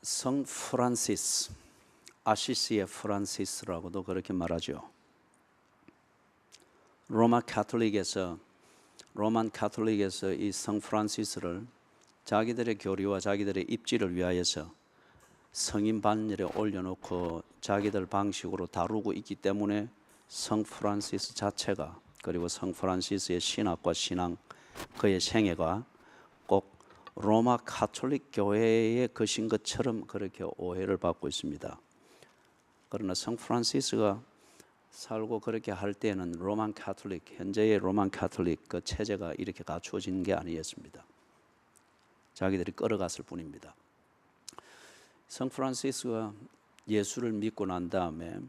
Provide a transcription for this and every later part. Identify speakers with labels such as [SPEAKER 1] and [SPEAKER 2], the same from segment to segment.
[SPEAKER 1] 성 프란시스, 아시시의 프란시스라고도 그렇게 말하죠. 로만 카톨릭에서 이 성 프란시스를 자기들의 교리와 자기들의 입지를 위하여서 성인 반열에 올려놓고 자기들 방식으로 다루고 있기 때문에 성 프란시스 자체가, 그리고 성 프란시스의 신학과 신앙, 그의 생애가 꼭 로마 가톨릭 교회의 것인 것처럼 그렇게 오해를 받고 있습니다. 그러나 성 프란시스가 살고 그렇게 할 때는 로만 가톨릭, 현재의 로만 가톨릭 그 체제가 이렇게 갖추어진 게 아니었습니다. 자기들이 끌어갔을 뿐입니다. 성 프란시스가 예수를 믿고 난 다음에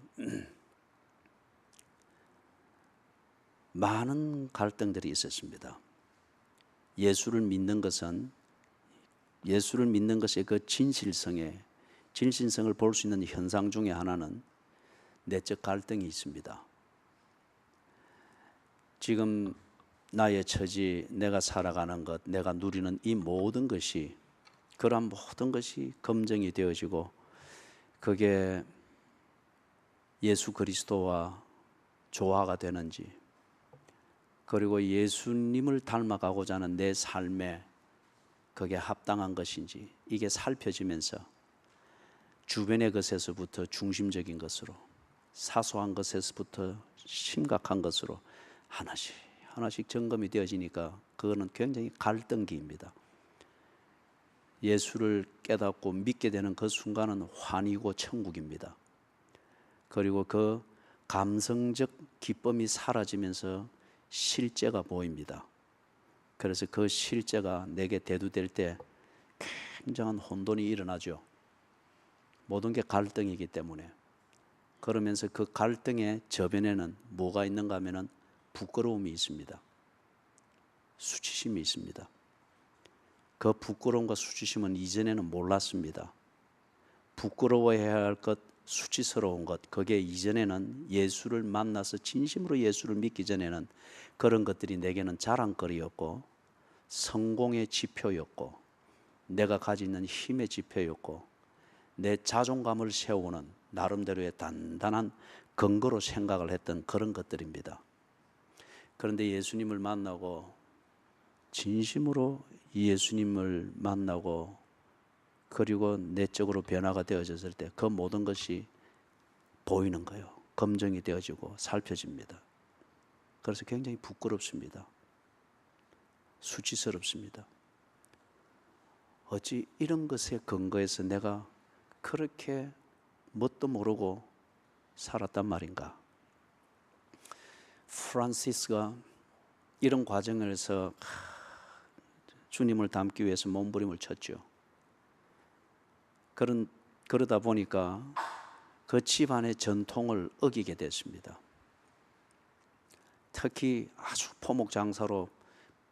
[SPEAKER 1] 많은 갈등들이 있었습니다. 예수를 믿는 것의 그 진실성을 볼 수 있는 현상 중에 하나는 내적 갈등이 있습니다. 지금 나의 처지, 내가 살아가는 것, 내가 누리는 이 모든 것이, 그러한 모든 것이 검증이 되어지고 그게 예수 그리스도와 조화가 되는지, 그리고 예수님을 닮아가고자 하는 내 삶에 그게 합당한 것인지, 이게 살펴지면서 주변의 것에서부터 중심적인 것으로, 사소한 것에서부터 심각한 것으로 하나씩 점검이 되어지니까 그거는 굉장히 갈등기입니다. 예수를 깨닫고 믿게 되는 그 순간은 환희고 천국입니다. 그리고 그 감성적 기쁨이 사라지면서 실제가 보입니다. 그래서 그 실제가 내게 대두될 때 굉장한 혼돈이 일어나죠. 모든 게 갈등이기 때문에. 그러면서 그 갈등의 저변에는 뭐가 있는가 하면은 부끄러움이 있습니다. 수치심이 있습니다. 그 부끄러움과 수치심은 이전에는 몰랐습니다. 부끄러워해야 할 것, 수치스러운 것, 그게 이전에는 예수를 만나서 진심으로 예수를 믿기 전에는 그런 것들이 내게는 자랑거리였고 성공의 지표였고 내가 가지는 힘의 지표였고 내 자존감을 세우는 나름대로의 단단한 근거로 생각을 했던 그런 것들입니다. 그런데 예수님을 만나고 진심으로 예수님을 만나고 그리고 내적으로 변화가 되어졌을 때 그 모든 것이 보이는 거예요. 검증이 되어지고 살펴집니다. 그래서 굉장히 부끄럽습니다. 수치스럽습니다. 어찌 이런 것에 근거해서 내가 그렇게 뭣도 모르고 살았단 말인가. 프란시스가 이런 과정에서 주님을 닮기 위해서 몸부림을 쳤죠. 그러다 보니까 그 집안의 전통을 어기게 됐습니다. 특히 아주 포목장사로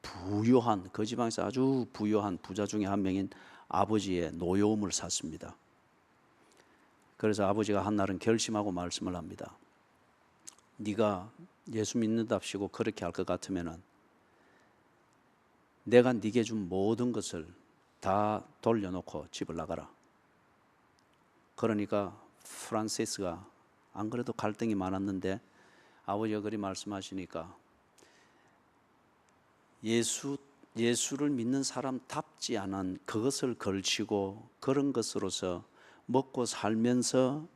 [SPEAKER 1] 부유한, 그 지방에서 아주 부유한 부자 중에 한 명인 아버지의 노여움을 샀습니다. 그래서 아버지가 한날은 결심하고 말씀을 합니다. 네가 예수 믿는답시고 그렇게 할 것 같으면은 내가 네게 준 모든 것을 다 돌려놓고 집을 나가라. 그러니까 프란시스가 안 그래도 갈등이 많았는데 아버지가 그리 말씀하시니까 예수를 믿는 사람답지 않은 그것을 걸치고 그런 것으로서 먹고 살면서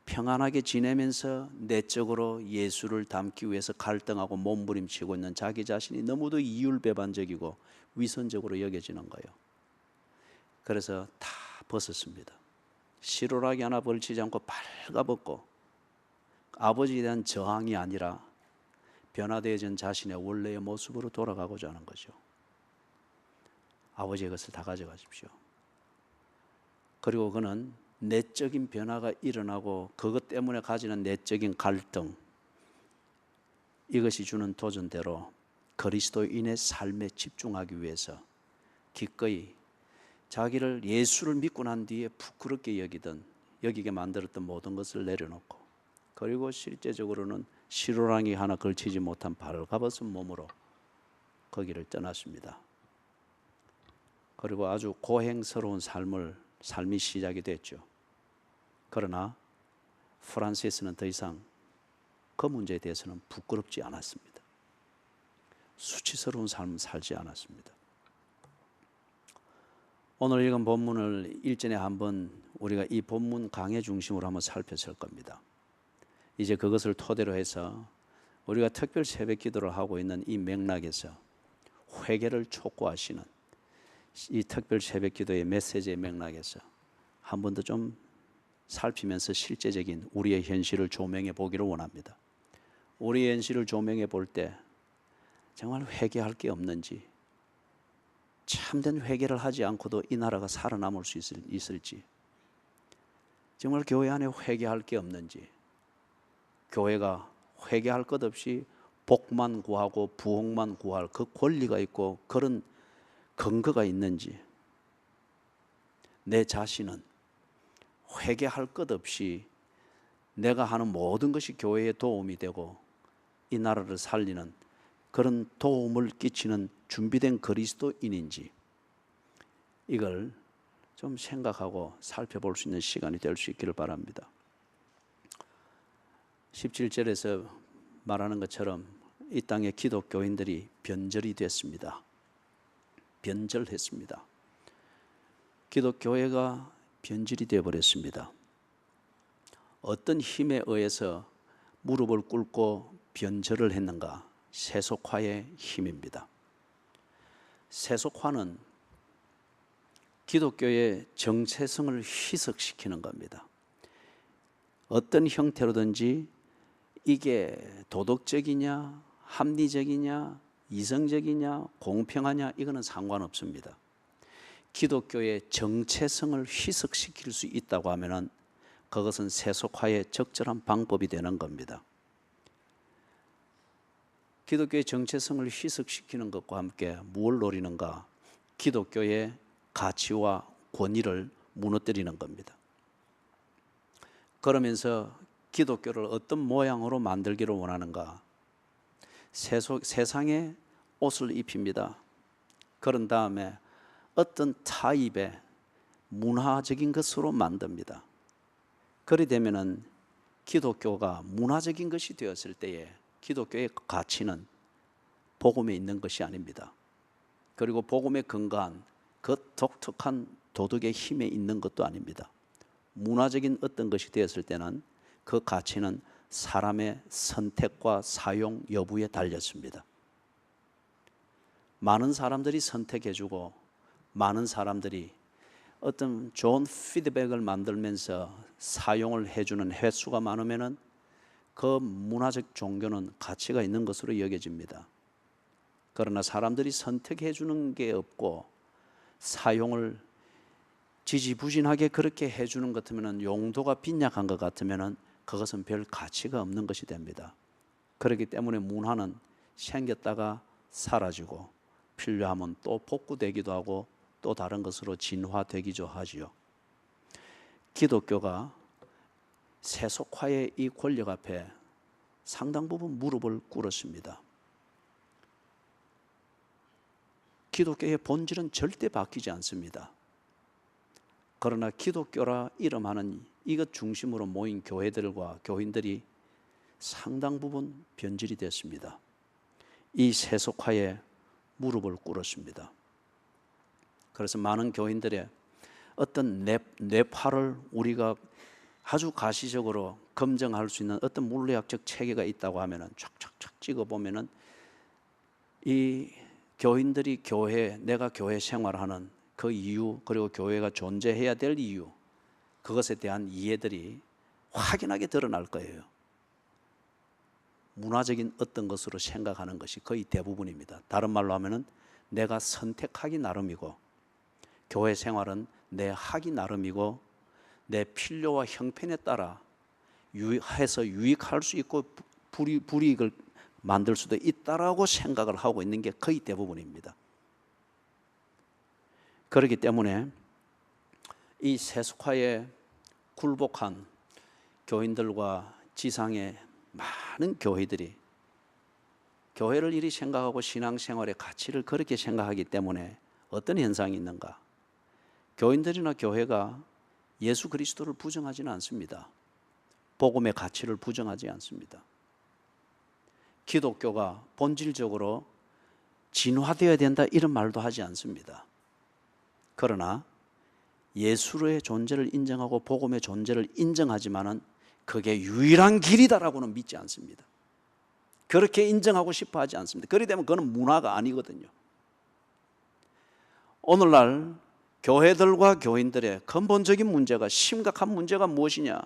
[SPEAKER 1] 평안하게 지내면서 내적으로 예수를 닮기 위해서 갈등하고 몸부림치고 있는 자기 자신이 너무도 이율배반적이고 위선적으로 여겨지는 거예요. 그래서 다 벗었습니다. 시로라기 하나 걸치지 않고 발가벗고 아버지에 대한 저항이 아니라 변화되어진 자신의 원래의 모습으로 돌아가고자 하는 거죠. 아버지의 것을 다 가져가십시오. 그리고 그는 내적인 변화가 일어나고 그것 때문에 가지는 내적인 갈등, 이것이 주는 도전대로 그리스도인의 삶에 집중하기 위해서 기꺼이 자기를 예수를 믿고 난 뒤에 부끄럽게 여기게 만들었던 모든 것을 내려놓고, 그리고 실제적으로는 시로랑이 하나 걸치지 못한 발가벗은 몸으로 거기를 떠났습니다. 그리고 아주 고행스러운 삶을 삶이 시작이 됐죠. 그러나 프란시스는 더 이상 그 문제에 대해서는 부끄럽지 않았습니다. 수치스러운 삶을 살지 않았습니다. 오늘 읽은 본문을 일전에 한번 우리가 이 본문 강의 중심으로 한번 살폈을 겁니다. 이제 그것을 토대로 해서 우리가 특별 새벽 기도를 하고 있는 이 맥락에서 회개를 촉구하시는 이 특별 새벽 기도의 메시지의 맥락에서 한 번 더 좀 살피면서 실제적인 우리의 현실을 조명해 보기를 원합니다. 우리의 현실을 조명해 볼 때 정말 회개할 게 없는지, 참된 회개를 하지 않고도 이 나라가 살아남을 수 있을지, 정말 교회 안에 회개할 게 없는지, 교회가 회개할 것 없이 복만 구하고 부흥만 구할 그 권리가 있고 그런 근거가 있는지, 내 자신은 회개할 것 없이 내가 하는 모든 것이 교회에 도움이 되고 이 나라를 살리는 그런 도움을 끼치는 준비된 그리스도인인지, 이걸 좀 생각하고 살펴볼 수 있는 시간이 될 수 있기를 바랍니다. 17절에서 말하는 것처럼 이 땅의 기독교인들이 변절이 됐습니다. 변절했습니다. 기독교회가 변질이 되어버렸습니다. 어떤 힘에 의해서 무릎을 꿇고 변절을 했는가? 세속화의 힘입니다. 세속화는 기독교의 정체성을 희석시키는 겁니다. 어떤 형태로든지 이게 도덕적이냐, 합리적이냐, 이성적이냐, 공평하냐, 이거는 상관없습니다. 기독교의 정체성을 희석시킬 수 있다고 하면은 그것은 세속화의 적절한 방법이 되는 겁니다. 기독교의 정체성을 희석시키는 것과 함께 무엇을 노리는가? 기독교의 가치와 권위를 무너뜨리는 겁니다. 그러면서 기독교를 어떤 모양으로 만들기를 원하는가? 세상에 옷을 입힙니다. 그런 다음에 어떤 타입의 문화적인 것으로 만듭니다. 그리 되면은 기독교가 문화적인 것이 되었을 때에 기독교의 가치는 복음에 있는 것이 아닙니다. 그리고 복음에 근거한 그 독특한 도덕의 힘에 있는 것도 아닙니다. 문화적인 어떤 것이 되었을 때는 그 가치는 사람의 선택과 사용 여부에 달렸습니다. 많은 사람들이 선택해주고 많은 사람들이 어떤 좋은 피드백을 만들면서 사용을 해주는 횟수가 많으면은 그 문화적 종교는 가치가 있는 것으로 여겨집니다. 그러나 사람들이 선택해 주는 게 없고 사용을 지지부진하게 그렇게 해주는 것 같으면, 용도가 빈약한 것 같으면 그것은 별 가치가 없는 것이 됩니다. 그렇기 때문에 문화는 생겼다가 사라지고 필요하면 또 복구되기도 하고 또 다른 것으로 진화되기도 하지요. 기독교가 세속화의 이 권력 앞에 상당 부분 무릎을 꿇었습니다. 기독교의 본질은 절대 바뀌지 않습니다. 그러나 기독교라 이름하는 이것 중심으로 모인 교회들과 교인들이 상당 부분 변질이 됐습니다. 이 세속화에 무릎을 꿇었습니다. 그래서 많은 교인들의 어떤 뇌파를 우리가 아주 가시적으로 검증할 수 있는 어떤 물리학적 체계가 있다고 하면은 촥촥촥 찍어보면은 이 교인들이 내가 교회 생활하는 그 이유, 그리고 교회가 존재해야 될 이유, 그것에 대한 이해들이 확연하게 드러날 거예요. 문화적인 어떤 것으로 생각하는 것이 거의 대부분입니다. 다른 말로 하면은 내가 선택하기 나름이고, 교회 생활은 내 하기 나름이고, 내 필요와 형편에 따라 해서 유익할 수 있고 불이익을 만들 수도 있다라고 생각을 하고 있는 게 거의 대부분입니다. 그렇기 때문에 이 세속화에 굴복한 교인들과 지상의 많은 교회들이 교회를 이리 생각하고 신앙생활의 가치를 그렇게 생각하기 때문에 어떤 현상이 있는가? 교인들이나 교회가 예수 그리스도를 부정하지는 않습니다. 복음의 가치를 부정하지 않습니다. 기독교가 본질적으로 진화되어야 된다 이런 말도 하지 않습니다. 그러나 예수의 존재를 인정하고 복음의 존재를 인정하지만은 그게 유일한 길이다라고는 믿지 않습니다. 그렇게 인정하고 싶어 하지 않습니다. 그렇게 되면 그건 문화가 아니거든요. 오늘날 교회들과 교인들의 근본적인 문제가, 심각한 문제가 무엇이냐?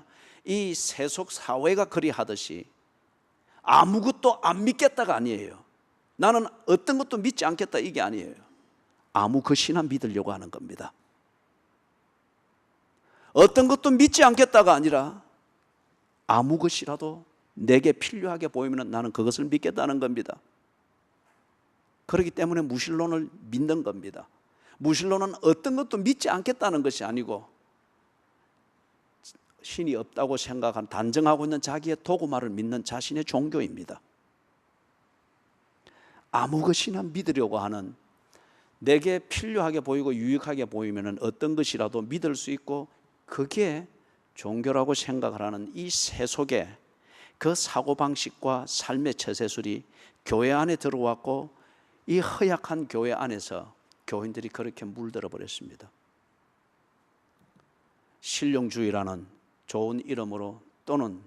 [SPEAKER 1] 이 세속 사회가 그리하듯이 아무것도 안 믿겠다가 아니에요. 나는 어떤 것도 믿지 않겠다 이게 아니에요. 아무 것이나 믿으려고 하는 겁니다. 어떤 것도 믿지 않겠다가 아니라 아무 것이라도 내게 필요하게 보이면 나는 그것을 믿겠다는 겁니다. 그렇기 때문에 무신론을 믿는 겁니다. 무신론은 어떤 것도 믿지 않겠다는 것이 아니고 신이 없다고 생각한, 단정하고 있는 자기의 도구마를 믿는 자신의 종교입니다. 아무 것이나 믿으려고 하는, 내게 필요하게 보이고 유익하게 보이면 어떤 것이라도 믿을 수 있고 그게 종교라고 생각을 하는 이 세속의 그 사고방식과 삶의 처세술이 교회 안에 들어왔고, 이 허약한 교회 안에서 교인들이 그렇게 물들어 버렸습니다. 실용주의라는 좋은 이름으로, 또는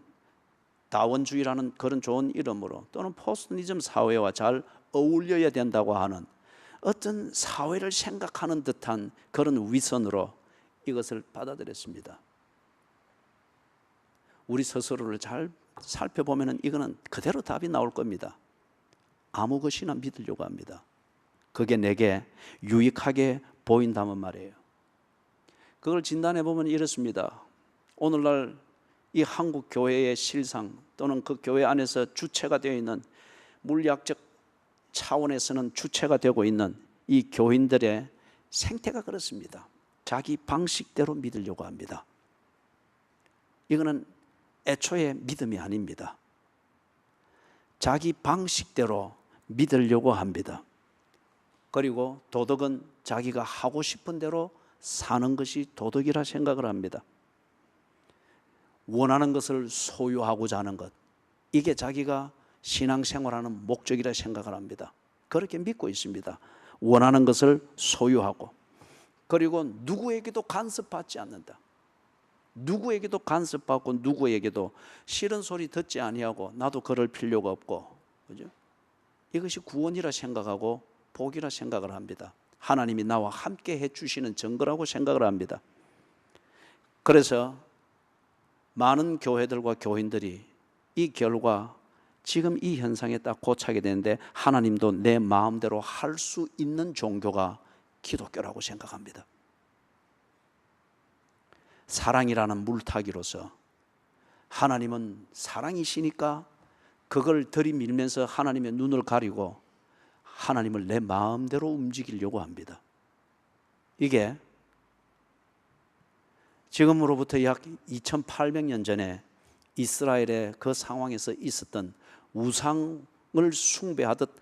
[SPEAKER 1] 다원주의라는 그런 좋은 이름으로, 또는 포스트니즘 사회와 잘 어울려야 된다고 하는 어떤 사회를 생각하는 듯한 그런 위선으로 이것을 받아들였습니다. 우리 스스로를 잘 살펴보면 이거는 그대로 답이 나올 겁니다. 아무 것이나 믿으려고 합니다. 그게 내게 유익하게 보인다면 말이에요. 그걸 진단해 보면 이렇습니다. 오늘날 이 한국 교회의 실상, 또는 그 교회 안에서 주체가 되어 있는, 물리학적 차원에서는 주체가 되고 있는 이 교인들의 생태가 그렇습니다. 자기 방식대로 믿으려고 합니다. 이거는 애초에 믿음이 아닙니다. 자기 방식대로 믿으려고 합니다. 그리고 도덕은 자기가 하고 싶은 대로 사는 것이 도덕이라 생각을 합니다. 원하는 것을 소유하고자 하는 것, 이게 자기가 신앙생활하는 목적이라 생각을 합니다. 그렇게 믿고 있습니다. 원하는 것을 소유하고, 그리고 누구에게도 간섭받지 않는다. 누구에게도 간섭받고 누구에게도 싫은 소리 듣지 아니하고 나도 그럴 필요가 없고, 그죠? 이것이 구원이라 생각하고 복이라 생각을 합니다. 하나님이 나와 함께 해주시는 증거라고 생각을 합니다. 그래서 많은 교회들과 교인들이 이 결과, 지금 이 현상에 딱 고착이 되는데, 하나님도 내 마음대로 할 수 있는 종교가 기독교라고 생각합니다. 사랑이라는 물타기로서 하나님은 사랑이시니까 그걸 들이밀면서 하나님의 눈을 가리고 하나님을 내 마음대로 움직이려고 합니다. 이게 지금으로부터 약 2800년 전에 이스라엘의 그 상황에서 있었던 우상을 숭배하듯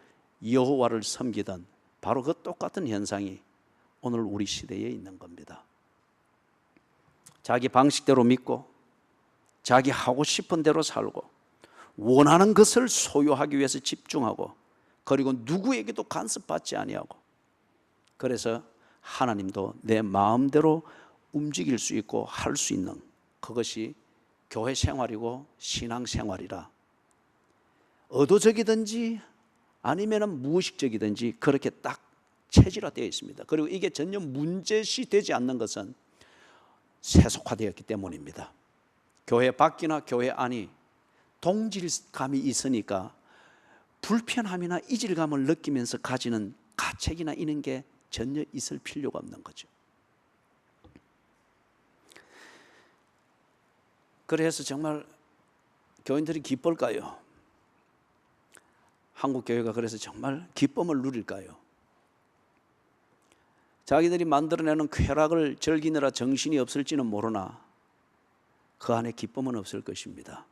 [SPEAKER 1] 여호와를 섬기던 바로 그 똑같은 현상이 오늘 우리 시대에 있는 겁니다. 자기 방식대로 믿고 자기 하고 싶은 대로 살고 원하는 것을 소유하기 위해서 집중하고, 그리고 누구에게도 간섭받지 아니하고, 그래서 하나님도 내 마음대로 움직일 수 있고 할 수 있는, 그것이 교회 생활이고 신앙 생활이라, 의도적이든지 아니면 무의식적이든지 그렇게 딱 체질화되어 있습니다. 그리고 이게 전혀 문제시 되지 않는 것은 세속화되었기 때문입니다. 교회 밖이나 교회 안이 동질감이 있으니까 불편함이나 이질감을 느끼면서 가지는 가책이나 이런 게 전혀 있을 필요가 없는 거죠. 그래서 정말 교인들이 기쁠까요? 한국 교회가 그래서 정말 기쁨을 누릴까요? 자기들이 만들어내는 쾌락을 즐기느라 정신이 없을지는 모르나 그 안에 기쁨은 없을 것입니다.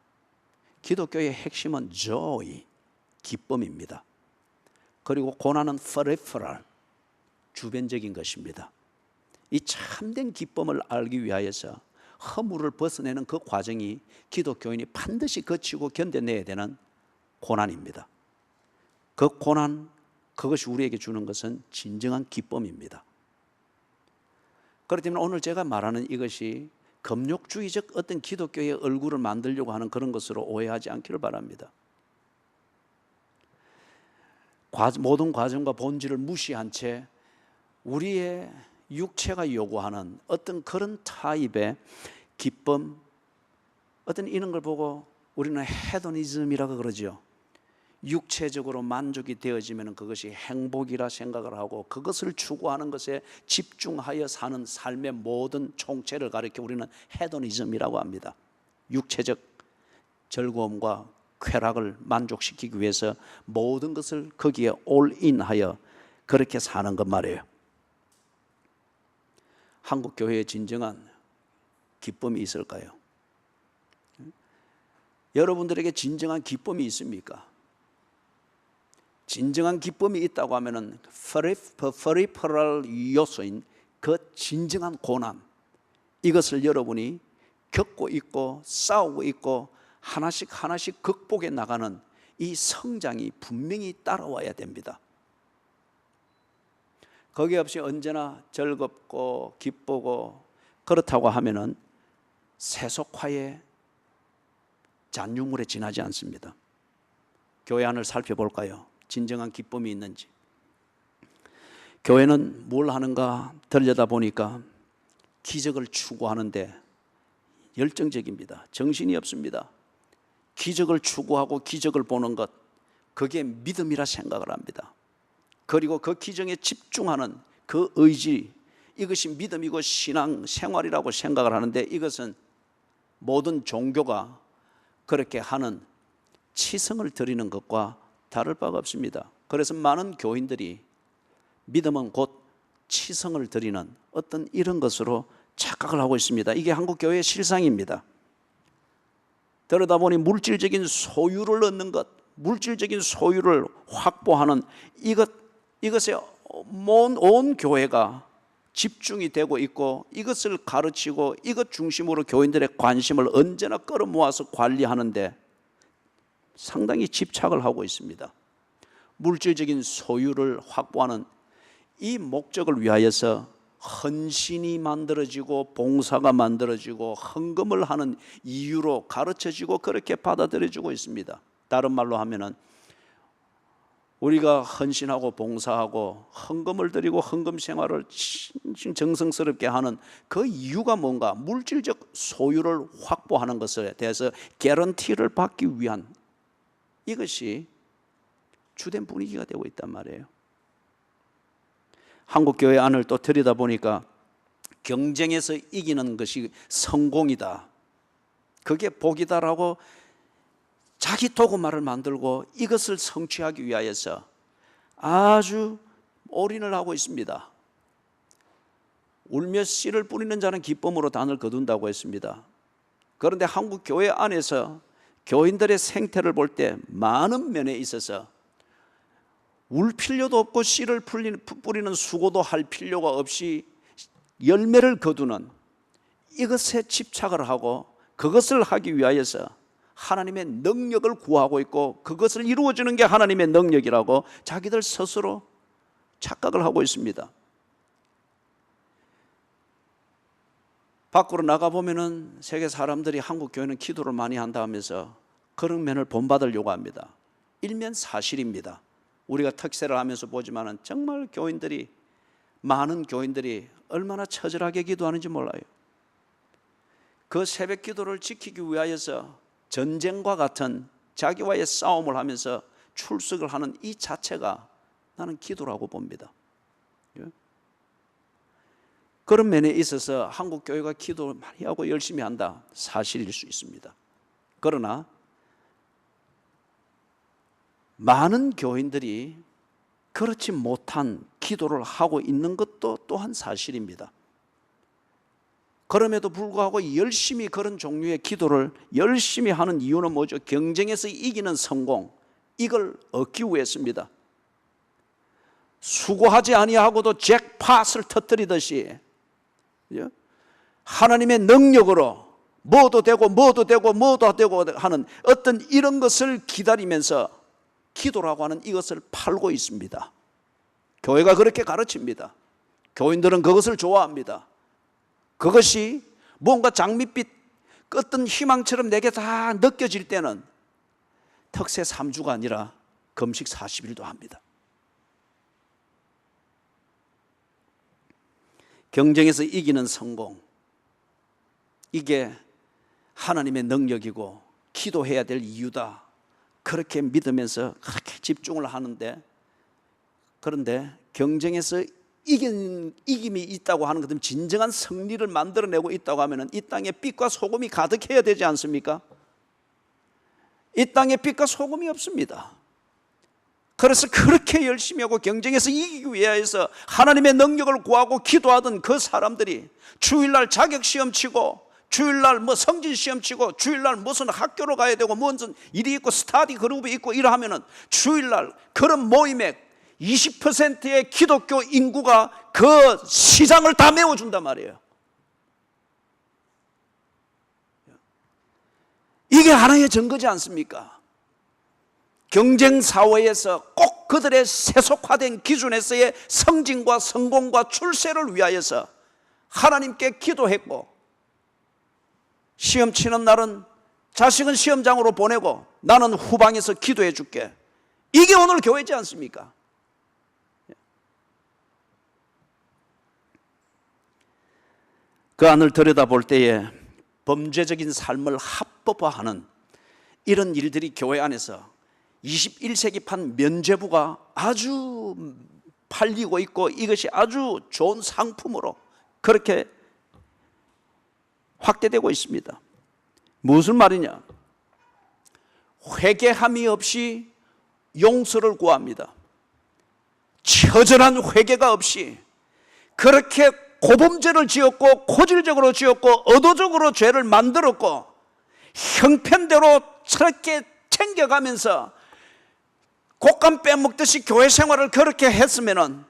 [SPEAKER 1] 기독교의 핵심은 joy, 기쁨입니다. 그리고 고난은 peripheral, 주변적인 것입니다. 이 참된 기쁨을 알기 위하여서 허물을 벗어내는 그 과정이 기독교인이 반드시 거치고 견뎌내야 되는 고난입니다. 그 고난, 그것이 우리에게 주는 것은 진정한 기쁨입니다. 그렇기 때문에 오늘 제가 말하는 이것이 금욕주의적 어떤 기독교의 얼굴을 만들려고 하는 그런 것으로 오해하지 않기를 바랍니다. 모든 과정과 본질을 무시한 채 우리의 육체가 요구하는 어떤 그런 타입의 기쁨, 어떤 이런 걸 보고 우리는 헤도니즘이라고 그러죠. 육체적으로 만족이 되어지면 그것이 행복이라 생각을 하고 그것을 추구하는 것에 집중하여 사는 삶의 모든 총체를 가리켜 우리는 헤도니즘이라고 합니다. 육체적 즐거움과 쾌락을 만족시키기 위해서 모든 것을 거기에 올인하여 그렇게 사는 것 말이에요. 한국 교회에 진정한 기쁨이 있을까요? 여러분들에게 진정한 기쁨이 있습니까? 진정한 기쁨이 있다고 하면은 퍼리퍼럴 요소인 그 진정한 고난, 이것을 여러분이 겪고 있고 싸우고 있고 하나씩 하나씩 극복해 나가는 이 성장이 분명히 따라와야 됩니다. 거기 없이 언제나 즐겁고 기쁘고 그렇다고 하면은 세속화의 잔유물에 지나지 않습니다. 교회 안을 살펴볼까요? 진정한 기쁨이 있는지. 교회는 뭘 하는가 들여다보니까 기적을 추구하는데 열정적입니다. 정신이 없습니다. 기적을 추구하고 기적을 보는 것, 그게 믿음이라 생각을 합니다. 그리고 그 기적에 집중하는 그 의지, 이것이 믿음이고 신앙 생활이라고 생각을 하는데, 이것은 모든 종교가 그렇게 하는 치성을 드리는 것과 다를 바가 없습니다. 그래서 많은 교인들이 믿음은 곧 치성을 드리는 어떤 이런 것으로 착각을 하고 있습니다. 이게 한국 교회의 실상입니다. 들여다보니 물질적인 소유를 얻는 것, 물질적인 소유를 확보하는 이것에 온 교회가 집중이 되고 있고, 이것을 가르치고 이것 중심으로 교인들의 관심을 언제나 끌어모아서 관리하는데 상당히 집착을 하고 있습니다. 물질적인 소유를 확보하는 이 목적을 위하여서 헌신이 만들어지고 봉사가 만들어지고 헌금을 하는 이유로 가르쳐지고 그렇게 받아들여지고 있습니다. 다른 말로 하면은 우리가 헌신하고 봉사하고 헌금을 드리고 헌금 생활을 정성스럽게 하는 그 이유가 뭔가, 물질적 소유를 확보하는 것에 대해서 개런티를 받기 위한, 이것이 주된 분위기가 되고 있단 말이에요. 한국 교회 안을 또 들여다보니까 경쟁에서 이기는 것이 성공이다, 그게 복이다라고 자기 도구말을 만들고 이것을 성취하기 위하여서 아주 올인을 하고 있습니다. 울며 씨를 뿌리는 자는 기쁨으로 단을 거둔다고 했습니다. 그런데 한국 교회 안에서 교인들의 생태를 볼 때 많은 면에 있어서 울 필요도 없고 씨를 뿌리는 수고도 할 필요가 없이 열매를 거두는 이것에 집착을 하고 그것을 하기 위하여서 하나님의 능력을 구하고 있고, 그것을 이루어주는 게 하나님의 능력이라고 자기들 스스로 착각을 하고 있습니다. 밖으로 나가보면은 세계 사람들이 한국 교회는 기도를 많이 한다 하면서 그런 면을 본받으려고 합니다. 일면 사실입니다. 우리가 특세를 하면서 보지만은 정말 많은 교인들이 얼마나 처절하게 기도하는지 몰라요. 그 새벽 기도를 지키기 위하여서 전쟁과 같은 자기와의 싸움을 하면서 출석을 하는 이 자체가 나는 기도라고 봅니다. 그런 면에 있어서 한국 교회가 기도를 많이 하고 열심히 한다, 사실일 수 있습니다. 그러나 많은 교인들이 그렇지 못한 기도를 하고 있는 것도 또한 사실입니다. 그럼에도 불구하고 열심히 그런 종류의 기도를 열심히 하는 이유는 뭐죠? 경쟁에서 이기는 성공, 이걸 얻기 위해서입니다. 수고하지 아니하고도 잭팟을 터뜨리듯이 하나님의 능력으로 뭐도 되고 뭐도 되고 뭐도 되고 하는 어떤 이런 것을 기다리면서 기도라고 하는 이것을 팔고 있습니다. 교회가 그렇게 가르칩니다. 교인들은 그것을 좋아합니다. 그것이 뭔가 장밋빛 어떤 희망처럼 내게 다 느껴질 때는 특세 3주가 아니라 금식 40일도 합니다. 경쟁에서 이기는 성공, 이게 하나님의 능력이고 기도해야 될 이유다, 그렇게 믿으면서 그렇게 집중을 하는데, 그런데 경쟁에서 이김이 있다고 하는 것은 진정한 승리를 만들어내고 있다고 하면 이 땅에 빛과 소금이 가득해야 되지 않습니까? 이 땅에 빛과 소금이 없습니다. 그래서 그렇게 열심히 하고 경쟁에서 이기기 위해서 하나님의 능력을 구하고 기도하던 그 사람들이 주일날 자격시험 치고, 주일날 뭐 성진시험 치고, 주일날 무슨 학교로 가야 되고 무슨 일이 있고 스터디 그룹이 있고 이러하면은 주일날 그런 모임에 20%의 기독교 인구가 그 시장을 다 메워준단 말이에요. 이게 하나의 증거지 않습니까? 경쟁 사회에서 꼭 그들의 세속화된 기준에서의 성진과 성공과 출세를 위하여서 하나님께 기도했고, 시험 치는 날은 자식은 시험장으로 보내고 나는 후방에서 기도해 줄게. 이게 오늘 교회지 않습니까? 그 안을 들여다볼 때에 범죄적인 삶을 합법화하는 이런 일들이 교회 안에서 21세기판 면죄부가 아주 팔리고 있고, 이것이 아주 좋은 상품으로 그렇게 확대되고 있습니다. 무슨 말이냐? 회개함이 없이 용서를 구합니다. 처절한 회개가 없이 그렇게 고범죄를 지었고 고질적으로 지었고 의도적으로 죄를 만들었고 형편대로 저렇게 챙겨가면서 곶감 빼먹듯이 교회 생활을 그렇게 했으면은,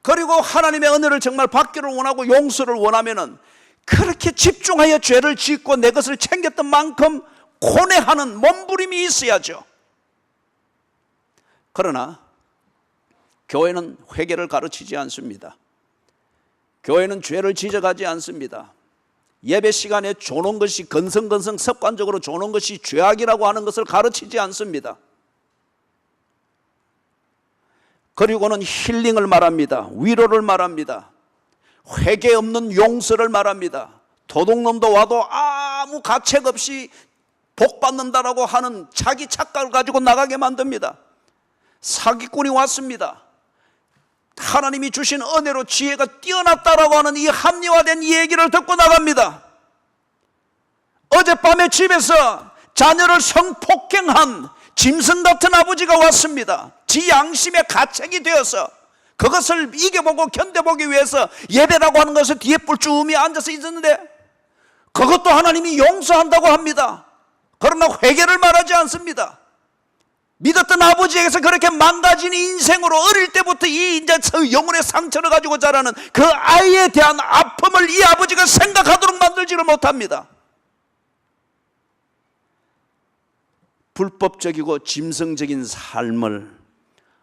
[SPEAKER 1] 그리고 하나님의 은혜를 정말 받기를 원하고 용서를 원하면은 그렇게 집중하여 죄를 짓고 내 것을 챙겼던 만큼 고뇌하는 몸부림이 있어야죠. 그러나 교회는 회개를 가르치지 않습니다. 교회는 죄를 지적하지 않습니다. 예배 시간에 조는 것이 건성건성 습관적으로 조는 것이 죄악이라고 하는 것을 가르치지 않습니다. 그리고는 힐링을 말합니다. 위로를 말합니다. 회개 없는 용서를 말합니다. 도둑놈도 와도 아무 가책 없이 복 받는다라고 하는 자기 착각을 가지고 나가게 만듭니다. 사기꾼이 왔습니다. 하나님이 주신 은혜로 지혜가 뛰어났다라고 하는 이 합리화된 이 얘기를 듣고 나갑니다. 어젯밤에 집에서 자녀를 성폭행한 짐승 같은 아버지가 왔습니다. 지 양심의 가책이 되어서 그것을 이겨보고 견뎌보기 위해서 예배라고 하는 것을 뒤에 뿔쭈미 앉아서 있었는데, 그것도 하나님이 용서한다고 합니다. 그러나 회개를 말하지 않습니다. 믿었던 아버지에게서 그렇게 망가진 인생으로 어릴 때부터 이 이제 영혼의 상처를 가지고 자라는 그 아이에 대한 아픔을 이 아버지가 생각하도록 만들지를 못합니다. 불법적이고 짐승적인 삶을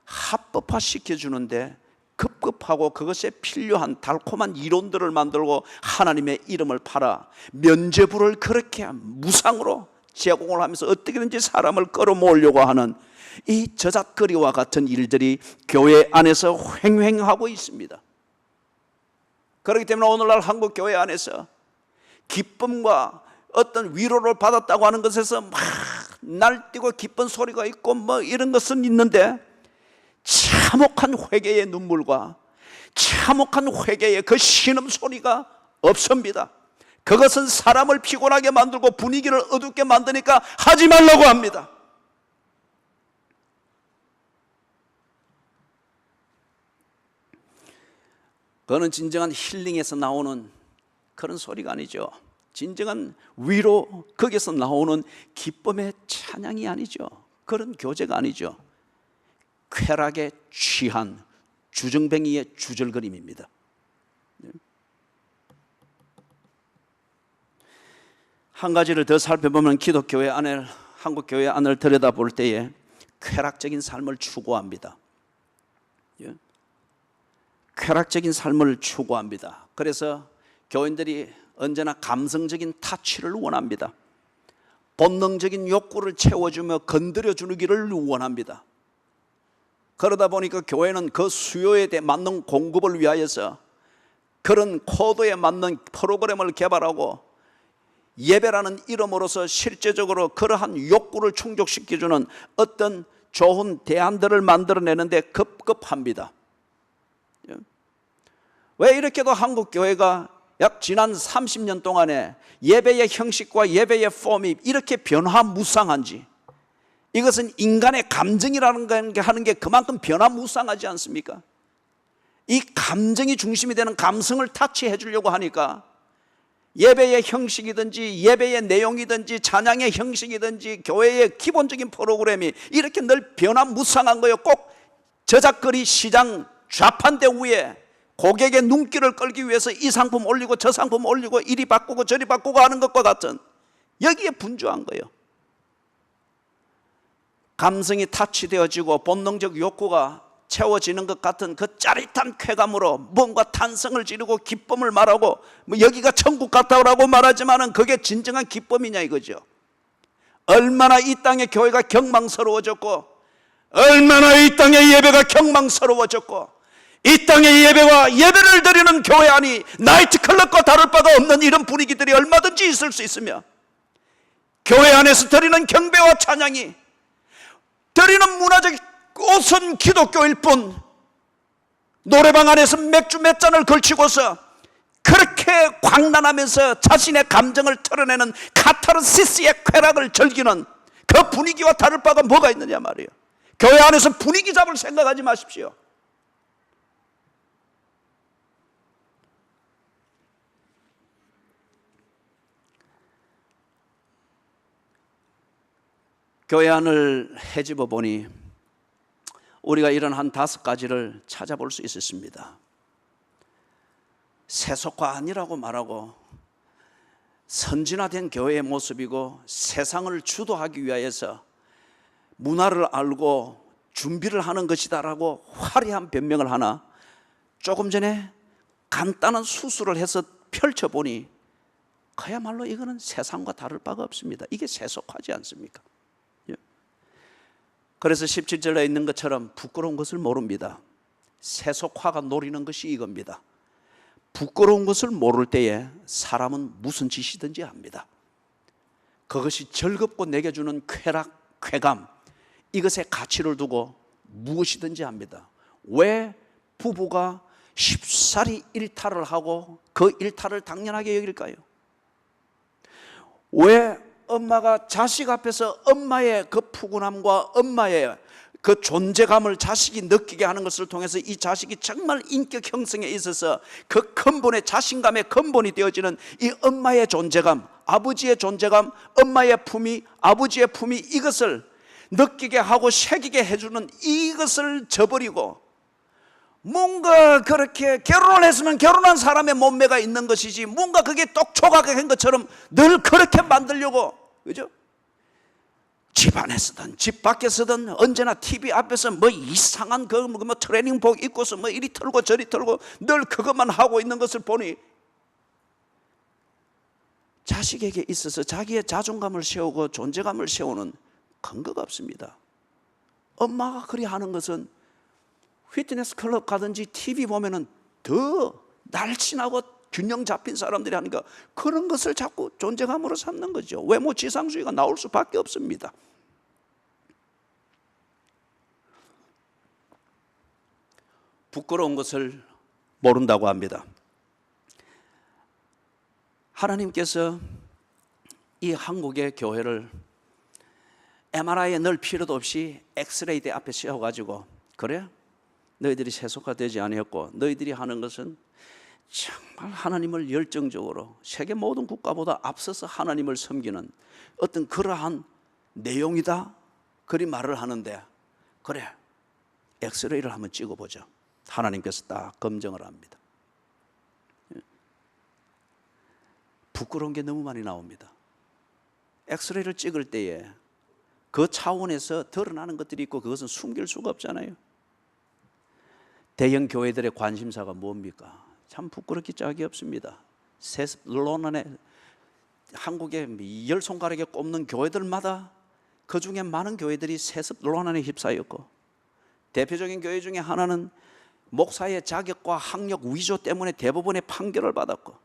[SPEAKER 1] 합법화시켜주는데 급급하고 그것에 필요한 달콤한 이론들을 만들고 하나님의 이름을 팔아 면죄부를 그렇게 무상으로 제공을 하면서 어떻게든지 사람을 끌어모으려고 하는 이 저작거리와 같은 일들이 교회 안에서 횡행하고 있습니다. 그렇기 때문에 오늘날 한국 교회 안에서 기쁨과 어떤 위로를 받았다고 하는 것에서 막 날뛰고 기쁜 소리가 있고 뭐 이런 것은 있는데, 참혹한 회개의 눈물과 참혹한 회개의 그 신음소리가 없습니다. 그것은 사람을 피곤하게 만들고 분위기를 어둡게 만드니까 하지 말라고 합니다. 그거는 진정한 힐링에서 나오는 그런 소리가 아니죠. 진정한 위로, 거기서 나오는 기쁨의 찬양이 아니죠. 그런 교제가 아니죠. 쾌락에 취한 주정뱅이의 주절거림입니다. 한 가지를 더 살펴보면 기독교회 안을, 한국 교회 안을 들여다볼 때에 쾌락적인 삶을 추구합니다. 예? 쾌락적인 삶을 추구합니다. 그래서 교인들이 언제나 감성적인 타치를 원합니다. 본능적인 욕구를 채워주며 건드려주기를 원합니다. 그러다 보니까 교회는 그 수요에 맞는 공급을 위하여서 그런 코드에 맞는 프로그램을 개발하고 예배라는 이름으로서 실제적으로 그러한 욕구를 충족시켜주는 어떤 좋은 대안들을 만들어내는데 급급합니다. 왜 이렇게도 한국 교회가 약 지난 30년 동안에 예배의 형식과 예배의 폼이 이렇게 변화무쌍한지, 이것은 인간의 감정이라는 게 하는 게 그만큼 변화무쌍하지 않습니까? 이 감정이 중심이 되는 감성을 타치해 주려고 하니까 예배의 형식이든지 예배의 내용이든지 찬양의 형식이든지 교회의 기본적인 프로그램이 이렇게 늘 변화무쌍한 거예요. 꼭 저작거리 시장 좌판대 위에 고객의 눈길을 끌기 위해서 이 상품 올리고 저 상품 올리고 이리 바꾸고 저리 바꾸고 하는 것과 같은, 여기에 분주한 거예요. 감성이 타치되어지고 본능적 욕구가 채워지는 것 같은 그 짜릿한 쾌감으로 뭔가 탄성을 지르고 기쁨을 말하고, 뭐 여기가 천국 같다고 말하지만은 그게 진정한 기쁨이냐 이거죠. 얼마나 이 땅의 교회가 경망스러워졌고, 얼마나 이 땅의 예배가 경망스러워졌고, 이 땅의 예배와 예배를 드리는 교회 안이 나이트클럽과 다를 바가 없는 이런 분위기들이 얼마든지 있을 수 있으며, 교회 안에서 드리는 경배와 찬양이 드리는 문화적 옷은 기독교일 뿐, 노래방 안에서 맥주 몇 잔을 걸치고서 그렇게 광란하면서 자신의 감정을 털어내는 카타르시스의 쾌락을 즐기는 그 분위기와 다를 바가 뭐가 있느냐 말이에요. 교회 안에서 분위기 잡을 생각하지 마십시오. 교회 안을 헤집어 보니 우리가 이런 한 5가지를 찾아볼 수 있었습니다. 세속화 아니라고 말하고 선진화된 교회의 모습이고, 세상을 주도하기 위하여서 문화를 알고 준비를 하는 것이다라고 화려한 변명을 하나, 조금 전에 간단한 수술을 해서 펼쳐보니 그야말로 이거는 세상과 다를 바가 없습니다. 이게 세속화지 않습니까? 그래서 17절에 있는 것처럼 부끄러운 것을 모릅니다. 세속화가 노리는 것이 이겁니다. 부끄러운 것을 모를 때에 사람은 무슨 짓이든지 합니다. 그것이 즐겁고 내게 주는 쾌락, 쾌감, 이것에 가치를 두고 무엇이든지 합니다. 왜 부부가 쉽사리 일탈을 하고 그 일탈을 당연하게 여길까요? 왜 엄마가 자식 앞에서 엄마의 그 푸근함과 엄마의 그 존재감을 자식이 느끼게 하는 것을 통해서 이 자식이 정말 인격 형성에 있어서 그 근본의 자신감의 근본이 되어지는 이 엄마의 존재감, 아버지의 존재감, 엄마의 품위, 아버지의 품위, 이것을 느끼게 하고 새기게 해주는 이것을 저버리고, 뭔가 그렇게 결혼을 했으면 결혼한 사람의 몸매가 있는 것이지, 뭔가 그게 똑똑하게 한 것처럼 늘 그렇게 만들려고, 그죠? 집 안에서든 집 밖에서든 언제나 TV 앞에서 뭐 이상한 그 뭐 트레이닝복 입고서 뭐 이리 털고 저리 털고 늘 그것만 하고 있는 것을 보니, 자식에게 있어서 자기의 자존감을 세우고 존재감을 세우는 근거가 없습니다. 엄마가 그리 하는 것은 피트니스 클럽 가든지 TV 보면은 더 날씬하고 균형 잡힌 사람들이 하니까 그런 것을 자꾸 존재감으로 삼는 거죠. 외모 지상주의가 나올 수밖에 없습니다. 부끄러운 것을 모른다고 합니다. 하나님께서 이 한국의 교회를 MRI에 넣을 필요도 없이 엑스레이 대 앞에 세워가지고, 그래? 너희들이 세속화되지 아니었고 너희들이 하는 것은 정말 하나님을 열정적으로 세계 모든 국가보다 앞서서 하나님을 섬기는 어떤 그러한 내용이다, 그리 말을 하는데, 그래, 엑스레이를 한번 찍어보자. 하나님께서 딱 검증을 합니다. 부끄러운 게 너무 많이 나옵니다. 엑스레이를 찍을 때에 그 차원에서 드러나는 것들이 있고 그것은 숨길 수가 없잖아요. 대형 교회들의 관심사가 뭡니까? 참 부끄럽기 짝이 없습니다. 세습 논란에 한국의 열 손가락에 꼽는 교회들마다 그 중에 많은 교회들이 세습 논란에 휩싸였고, 대표적인 교회 중에 하나는 목사의 자격과 학력 위조 때문에 대법원의 판결을 받았고,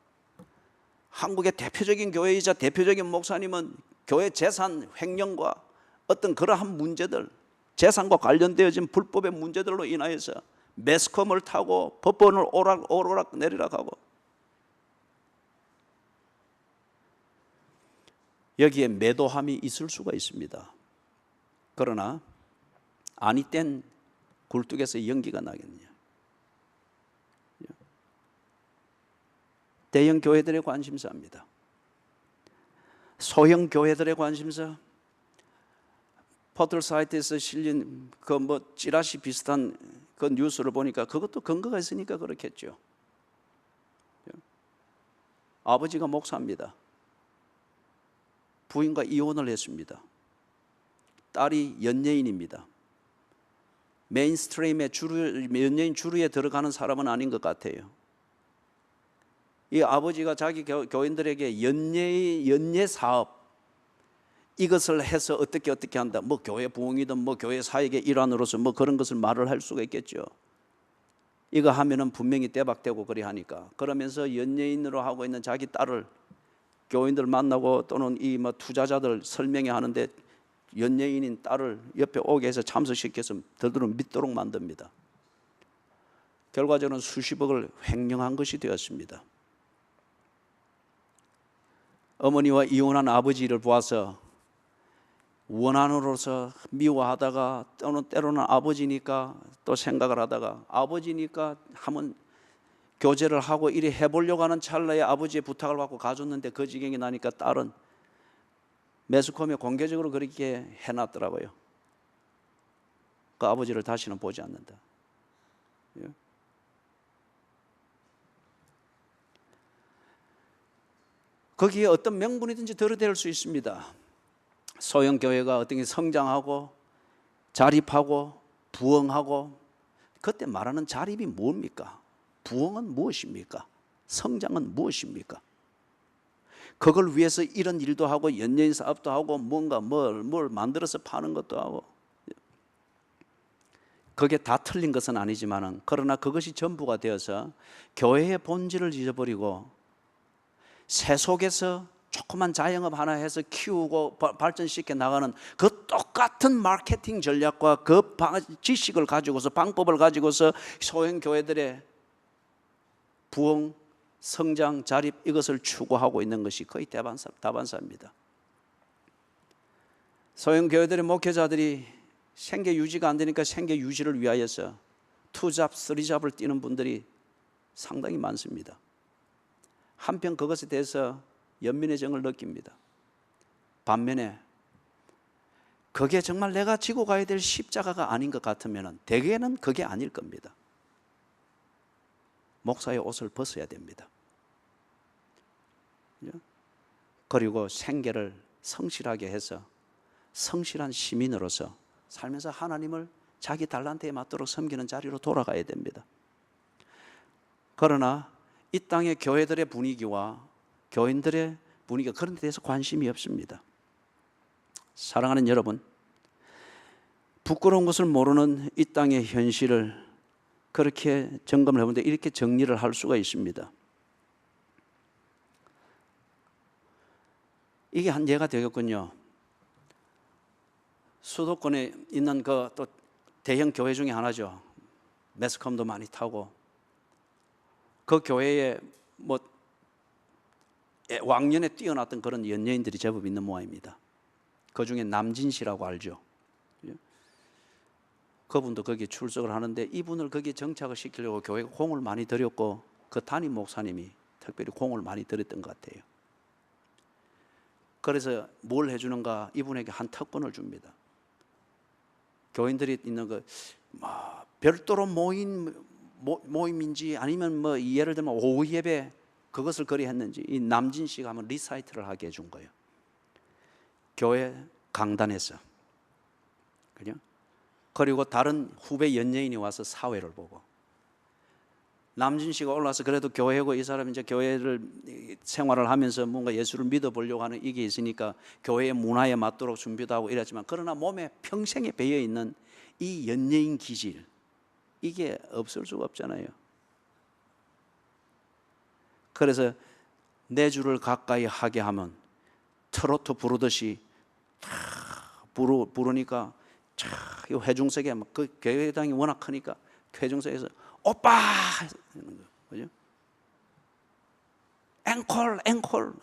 [SPEAKER 1] 한국의 대표적인 교회이자 대표적인 목사님은 교회 재산 횡령과 어떤 그러한 문제들, 재산과 관련되어진 불법의 문제들로 인하여서 매스컴을 타고 법원을 오르락 내리락 하고, 여기에 매도함이 있을 수가 있습니다. 그러나 아니 땐 굴뚝에서 연기가 나겠냐. 대형 교회들의 관심사입니다. 소형 교회들의 관심사, 포털 사이트에서 실린 그 찌라시 비슷한 그 뉴스를 보니까 그것도 근거가 있으니까 그렇겠죠. 아버지가 목사입니다. 부인과 이혼을 했습니다. 딸이 연예인입니다. 메인스트림의 연예인 주류에 들어가는 사람은 아닌 것 같아요. 이 아버지가 자기 교인들에게 연예 사업, 이것을 해서 어떻게 한다, 교회 부흥이든 교회 사역의 일환으로서 그런 것을 말을 할 수가 있겠죠. 이거 하면은 분명히 대박되고 그리 하니까, 그러면서 연예인으로 하고 있는 자기 딸을 교인들 만나고 또는 이 투자자들 설명회 하는데 연예인인 딸을 옆에 오게 해서 참석시켜서 더더욱 믿도록 만듭니다. 결과적으로는 수십억을 횡령한 것이 되었습니다. 어머니와 이혼한 아버지를 보아서 원한으로서 미워하다가 또는 때로는 아버지니까 또 생각을 하다가 아버지니까 한번 교제를 하고 이래 해보려고 하는 찰나에 아버지의 부탁을 받고 가졌는데 그 지경이 나니까 딸은 매스컴에 공개적으로 그렇게 해놨더라고요. 그 아버지를 다시는 보지 않는다. 거기에 어떤 명분이든지 들어댈 수 있습니다. 소형 교회가 어떻게 성장하고 자립하고 부흥하고, 그때 말하는 자립이 뭡니까? 부흥은 무엇입니까? 성장은 무엇입니까? 그걸 위해서 이런 일도 하고 연예인 사업도 하고 뭔가 뭘 만들어서 파는 것도 하고, 그게 다 틀린 것은 아니지만은, 그러나 그것이 전부가 되어서 교회의 본질을 잊어버리고 새 속에서 조그만 자영업 하나 해서 키우고 발전시켜 나가는 그 똑같은 마케팅 전략과 그 지식을 가지고서, 방법을 가지고서 소형 교회들의 부흥, 성장, 자립, 이것을 추구하고 있는 것이 거의 다반사입니다. 소형 교회들의 목회자들이 생계 유지가 안 되니까 생계 유지를 위하여서 2잡, 3잡을 뛰는 분들이 상당히 많습니다. 한편 그것에 대해서 연민의 정을 느낍니다. 반면에 그게 정말 내가 지고 가야 될 십자가가 아닌 것 같으면 대개는 그게 아닐 겁니다. 목사의 옷을 벗어야 됩니다. 그리고 생계를 성실하게 해서 성실한 시민으로서 살면서 하나님을 자기 달란트에 맞도록 섬기는 자리로 돌아가야 됩니다. 그러나 이 땅의 교회들의 분위기와 교인들의 분위기가 그런 데 대해서 관심이 없습니다. 사랑하는 여러분, 부끄러운 것을 모르는 이 땅의 현실을 그렇게 점검을 해보는데 이렇게 정리를 할 수가 있습니다. 이게 한 예가 되겠군요. 수도권에 있는 그 또 대형 교회 중에 하나죠. 매스컴도 많이 타고 그 교회에 왕년에 뛰어났던 그런 연예인들이 제법 있는 모양입니다. 그 중에 남진 씨라고 알죠. 그분도 거기에 출석을 하는데 이분을 거기에 정착을 시키려고 교회가 공을 많이 들였고 그 담임 목사님이 특별히 공을 많이 들였던 것 같아요. 그래서 뭘 해주는가, 이분에게 한 특권을 줍니다. 교인들이 있는 그 별도로 모임인지 아니면 예를 들면 오후 예배 그것을 거리 했는지 이 남진 씨가 한번 리사이트를 하게 해준 거예요. 교회 강단에서, 그죠? 그리고 다른 후배 연예인이 와서 사회를 보고, 남진 씨가 올라와서 그래도 교회고 이 사람이 이제 교회를 생활을 하면서 뭔가 예수를 믿어보려고 하는 이게 있으니까 교회의 문화에 맞도록 준비도 하고 이랬지만, 그러나 몸에 평생에 배어 있는 이 연예인 기질, 이게 없을 수가 없잖아요. 그래서 내 주를 가까이 하게 하면 트로트 부르듯이 부르니까 이 회중석에 그 교회당이 워낙 크니까 회중석에서 오빠 하는 거, 그죠? 앵콜, 앵콜.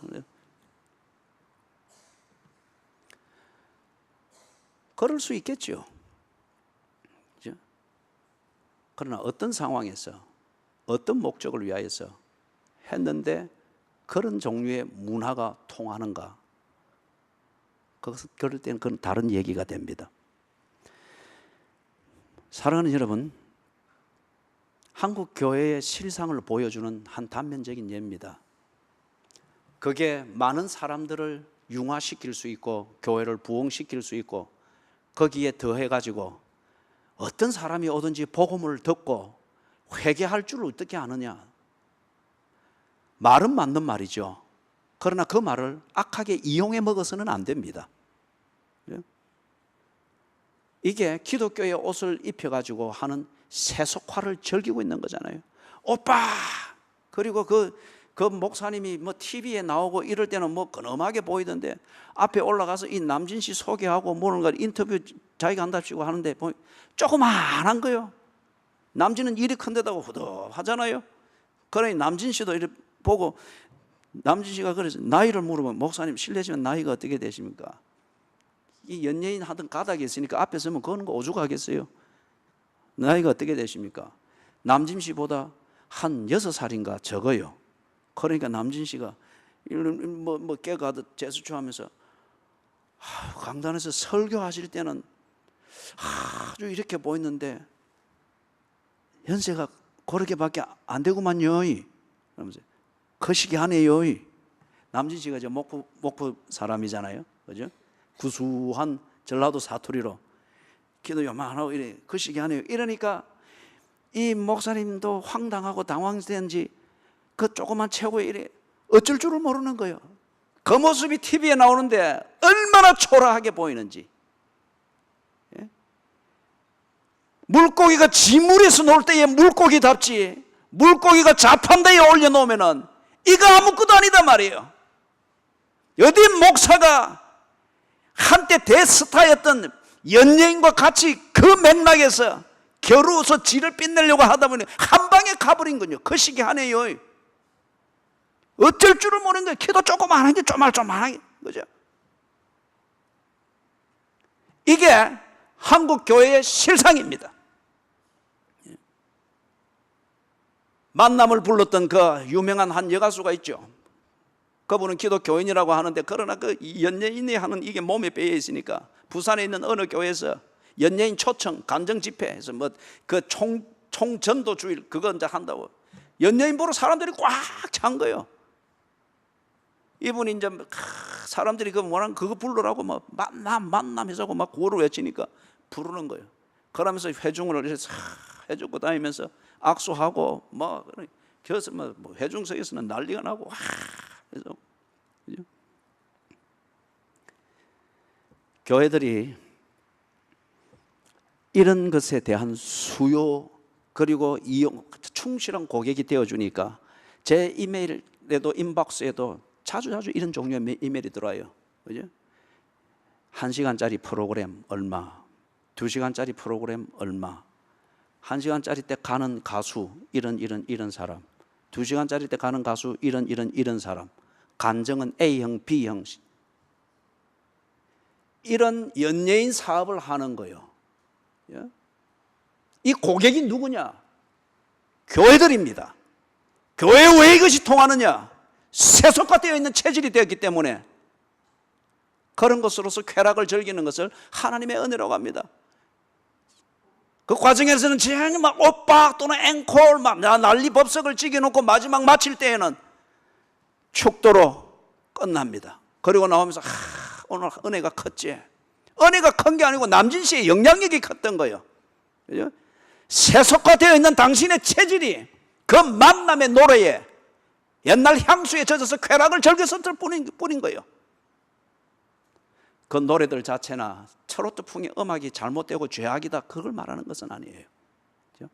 [SPEAKER 1] 그럴 수 있겠죠. 그죠? 그러나 어떤 상황에서 어떤 목적을 위하여서 했는데 그런 종류의 문화가 통하는가? 그럴 때는 그건 다른 얘기가 됩니다. 사랑하는 여러분, 한국 교회의 실상을 보여주는 한 단면적인 예입니다. 그게 많은 사람들을 융화시킬 수 있고 교회를 부흥시킬 수 있고, 거기에 더해가지고 어떤 사람이 오든지 복음을 듣고 회개할 줄 어떻게 아느냐. 말은 맞는 말이죠. 그러나 그 말을 악하게 이용해 먹어서는 안 됩니다. 이게 기독교의 옷을 입혀가지고 하는 세속화를 즐기고 있는 거잖아요. 오빠! 그리고 그 목사님이 뭐 TV에 나오고 이럴 때는 뭐 근엄하게 보이던데, 앞에 올라가서 이 남진 씨 소개하고 뭔가 인터뷰 자기가 한답시고 하는데 조그만한 거요. 남진은 일이 큰데다가 후덥하잖아요. 그러니 남진 씨도 이렇게 보고, 남진 씨가 그래서 나이를 물으면, 목사님 실례지만 나이가 어떻게 되십니까? 이 연예인 하던 가닥이 있으니까 앞에 서면 그거는 거 오죽하겠어요. 나이가 어떻게 되십니까? 남진 씨보다 한 6살인가 적어요. 그러니까 남진 씨가 뭐 깨가듯 재수초하면서 강단에서 설교하실 때는 아주 이렇게 보였는데 연세가 그렇게밖에 안 되구만요. 그러면서 거시기 하네요. 남진 씨가 이제 목포 사람이잖아요, 그죠? 구수한 전라도 사투리로 기도 요만하고 이래 거시기 하네요. 이러니까 이 목사님도 황당하고 당황된지 그 조그만 체구에 이래 어쩔 줄을 모르는 거예요. 그 모습이 TV에 나오는데 얼마나 초라하게 보이는지. 예? 물고기가 지물에서 놀 때에 물고기답지, 물고기가 자판대에 올려놓으면은 이거 아무것도 아니다 말이에요. 어디 목사가 한때 대스타였던 연예인과 같이 그 맥락에서 겨루어서 지를 빛내려고 하다 보니 한 방에 가버린 거요. 거시기 하네요. 어쩔 줄을 모르는 거예요. 키도 조그만한 게 쪼말쪼말하게, 그죠? 이게 한국 교회의 실상입니다. 만남을 불렀던 그 유명한 한 여가수가 있죠. 그분은 기독교인이라고 하는데, 그러나 그 연예인이 하는 이게 몸에 배어 있으니까 부산에 있는 어느 교회에서 연예인 초청 간정 집회에서 뭐 그 총전도 주일 그거 이제 한다고 연예인 보러 사람들이 꽉 찬 거예요. 이분이 이제 사람들이 그 뭐랑 그거 부르라고 막 만남해서 막 구호를 외치니까 부르는 거예요. 그러면서 회중을 이렇게 싹 해주고 다니면서 악수하고 뭐 그래서 뭐 회중석에서는 난리가 나고 그래서 그죠? 교회들이 이런 것에 대한 수요 그리고 이용, 충실한 고객이 되어주니까 제 이메일에도 인박스에도 자주 이런 종류의 이메일이 들어와요. 그죠? 1시간짜리 프로그램 얼마, 2시간짜리 프로그램 얼마, 1시간짜리 때 가는 가수 이런 사람, 2시간짜리 때 가는 가수 이런 사람, 간정은 A형, B형, 이런 연예인 사업을 하는 거예요. 이 고객이 누구냐? 교회들입니다. 교회에 왜 이것이 통하느냐? 세속화되어 있는 체질이 되었기 때문에 그런 것으로서 쾌락을 즐기는 것을 하나님의 은혜라고 합니다. 그 과정에서는 지금 막 오빠 또는 앵콜 막 난리 법석을 찍어놓고 마지막 마칠 때에는 축도로 끝납니다. 그리고 나오면서 오늘 은혜가 컸지. 은혜가 큰 게 아니고 남진 씨의 영향력이 컸던 거예요. 그죠? 세속화 되어 있는 당신의 체질이 그 만남의 노래에 옛날 향수에 젖어서 쾌락을 즐겼을 뿐인 거예요. 그 노래들 자체나 트로트풍의 음악이 잘못되고 죄악이다, 그걸 말하는 것은 아니에요. 그렇죠?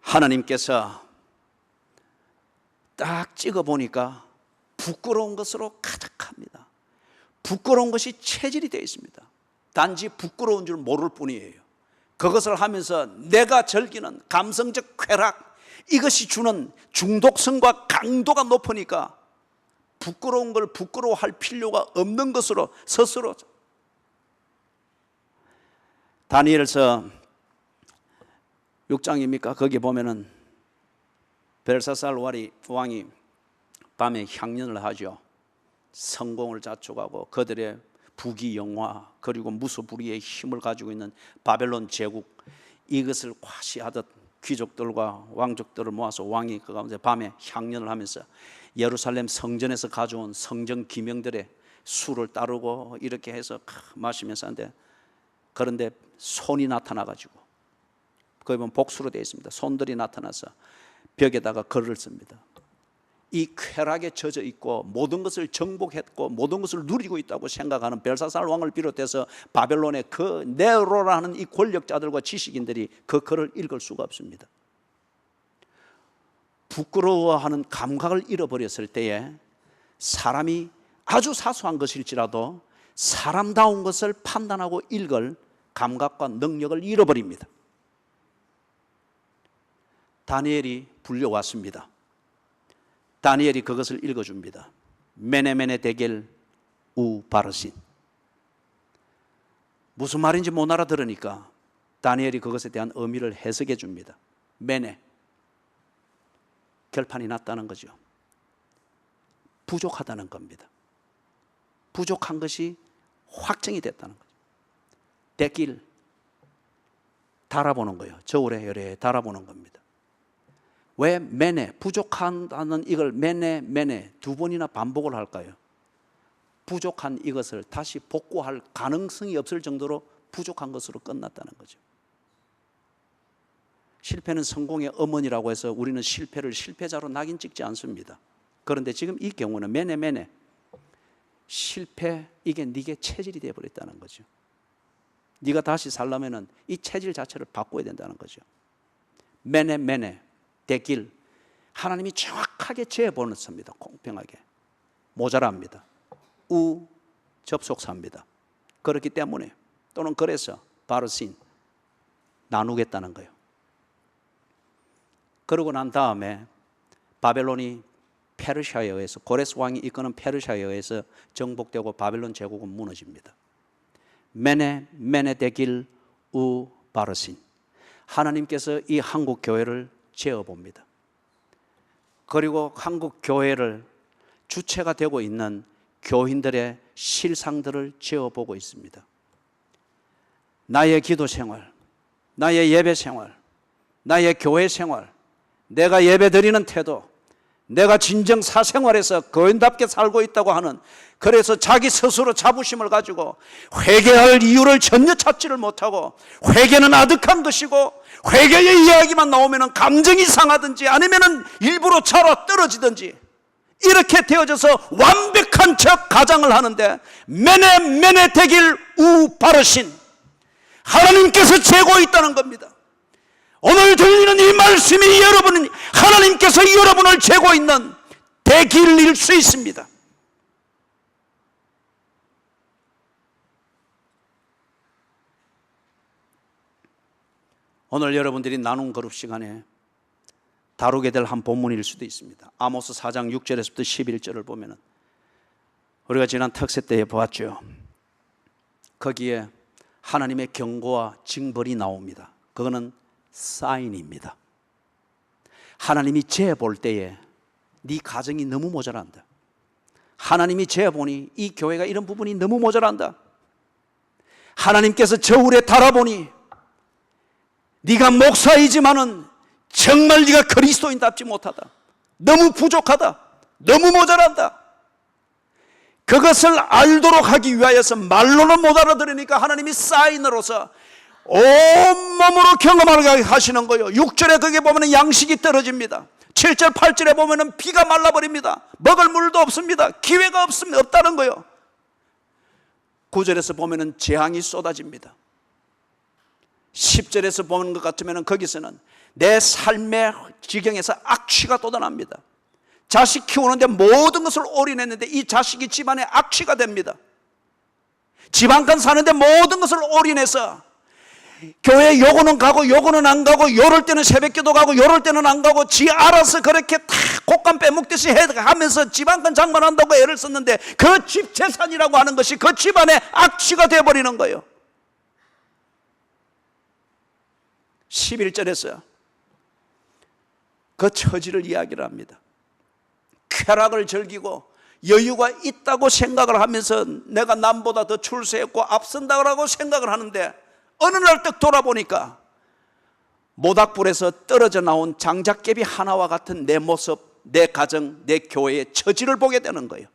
[SPEAKER 1] 하나님께서 딱 찍어보니까 부끄러운 것으로 가득합니다. 부끄러운 것이 체질이 되어 있습니다. 단지 부끄러운 줄 모를 뿐이에요. 그것을 하면서 내가 즐기는 감성적 쾌락, 이것이 주는 중독성과 강도가 높으니까 부끄러운 걸 부끄러워할 필요가 없는 것으로 스스로. 다니엘서 6장입니까? 거기 보면은 벨사살 왕이 밤에 향연을 하죠. 성공을 자축하고 그들의 부귀영화 그리고 무소불위의 힘을 가지고 있는 바벨론 제국, 이것을 과시하듯 귀족들과 왕족들을 모아서 왕이 그 가운데 밤에 향연을 하면서 예루살렘 성전에서 가져온 성전 기명들의 술을 따르고 이렇게 해서 마시면서 하는데, 그런데 손이 나타나가지고, 거기 보면 복수로 되어 있습니다. 손들이 나타나서 벽에다가 글을 씁니다. 이 쾌락에 젖어 있고 모든 것을 정복했고 모든 것을 누리고 있다고 생각하는 벨사살 왕을 비롯해서 바벨론의 그 네로라는 이 권력자들과 지식인들이 그 글을 읽을 수가 없습니다. 부끄러워하는 감각을 잃어버렸을 때에 사람이 아주 사소한 것일지라도 사람다운 것을 판단하고 읽을 감각과 능력을 잃어버립니다. 다니엘이 불려왔습니다. 다니엘이 그것을 읽어줍니다. 메네메네 데겔 우 바르신. 무슨 말인지 못 알아들으니까 다니엘이 그것에 대한 의미를 해석해 줍니다. 메네, 결판이 났다는 거죠. 부족하다는 겁니다. 부족한 것이 확정이 됐다는 거죠. 데길, 달아보는 거예요. 저울에 열에 달아보는 겁니다. 왜 메네, 부족하다는 이걸 메네 두 번이나 반복을 할까요? 부족한 이것을 다시 복구할 가능성이 없을 정도로 부족한 것으로 끝났다는 거죠. 실패는 성공의 어머니라고 해서 우리는 실패를 실패자로 낙인 찍지 않습니다. 그런데 지금 이 경우는 메네, 실패, 이게 네게 체질이 되어버렸다는 거죠. 네가 다시 살려면 이 체질 자체를 바꿔야 된다는 거죠. 메네 데길, 하나님이 정확하게 재보냈습니다. 공평하게. 모자랍니다. 우, 접속사입니다. 그렇기 때문에, 또는 그래서 바르신, 나누겠다는 거예요. 그러고 난 다음에 바벨론이 페르시아에 의해서, 고레스 왕이 이끄는 페르시아에 의해서 정복되고 바벨론 제국은 무너집니다. 메네 데길 우 바르신, 하나님께서 이 한국 교회를 재어봅니다. 그리고 한국 교회를 주체가 되고 있는 교인들의 실상들을 재어보고 있습니다. 나의 기도 생활, 나의 예배 생활, 나의 교회 생활, 내가 예배 드리는 태도, 내가 진정 사생활에서 교인답게 살고 있다고 하는, 그래서 자기 스스로 자부심을 가지고 회개할 이유를 전혀 찾지를 못하고, 회개는 아득한 것이고 회개의 이야기만 나오면 감정이 상하든지 아니면 일부러 차로 떨어지든지 이렇게 되어져서 완벽한 척 가장을 하는데, 메네 데길 우 바르신, 하나님께서 재고 있다는 겁니다. 오늘 들리는 이 말씀이 여러분은 하나님께서 여러분을 재고 있는 대길일 수 있습니다. 오늘 여러분들이 나눔 그룹 시간에 다루게 될 한 본문일 수도 있습니다. 아모스 4장 6절에서부터 11절을 보면 우리가 지난 특세 때에 보았죠. 거기에 하나님의 경고와 징벌이 나옵니다. 그거는 사인입니다. 하나님이 재볼 때에 네 가정이 너무 모자란다. 하나님이 재보니 이 교회가 이런 부분이 너무 모자란다. 하나님께서 저울에 달아보니 네가 목사이지만은 정말 네가 그리스도인답지 못하다. 너무 부족하다. 너무 모자란다. 그것을 알도록 하기 위하여서 말로는 못 알아들으니까 하나님이 사인으로서 온몸으로 경험하게 하시는 거예요. 6절에 거기에 보면 양식이 떨어집니다. 7절 8절에 보면 비가 말라버립니다. 먹을 물도 없습니다. 기회가 없다는 거예요. 9절에서 보면 재앙이 쏟아집니다. 10절에서 보는 것 같으면 거기서는 내 삶의 지경에서 악취가 돋아납니다. 자식 키우는데 모든 것을 올인했는데 이 자식이 집안의 악취가 됩니다. 집 한 칸 사는데 모든 것을 올인해서 교회 요거는 가고 요거는 안 가고 요럴 때는 새벽기도 가고 요럴 때는 안 가고 지 알아서 그렇게 다 곶감 빼먹듯이 하면서 집 한 칸 장만한다고 애를 썼는데 그 집 재산이라고 하는 것이 그 집안의 악취가 되어버리는 거예요. 11절에서 그 처지를 이야기를 합니다. 쾌락을 즐기고 여유가 있다고 생각을 하면서 내가 남보다 더 출세했고 앞선다고 생각을 하는데 어느 날 딱 돌아보니까 모닥불에서 떨어져 나온 장작개비 하나와 같은 내 모습, 내 가정, 내 교회의 처지를 보게 되는 거예요.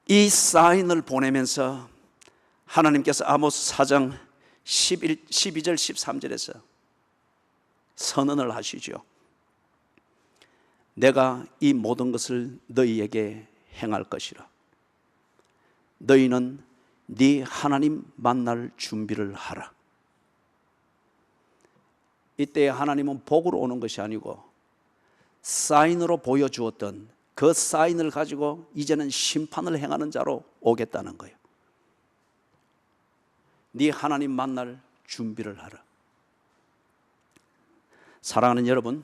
[SPEAKER 1] 이 사인을 보내면서 하나님께서 아모스 4장 12절 13절에서 선언을 하시죠. 내가 이 모든 것을 너희에게 행할 것이라. 너희는 네 하나님 만날 준비를 하라. 이때 하나님은 복으로 오는 것이 아니고 사인으로 보여주었던 그 사인을 가지고 이제는 심판을 행하는 자로 오겠다는 거예요. 네 하나님 만날 준비를 하라. 사랑하는 여러분,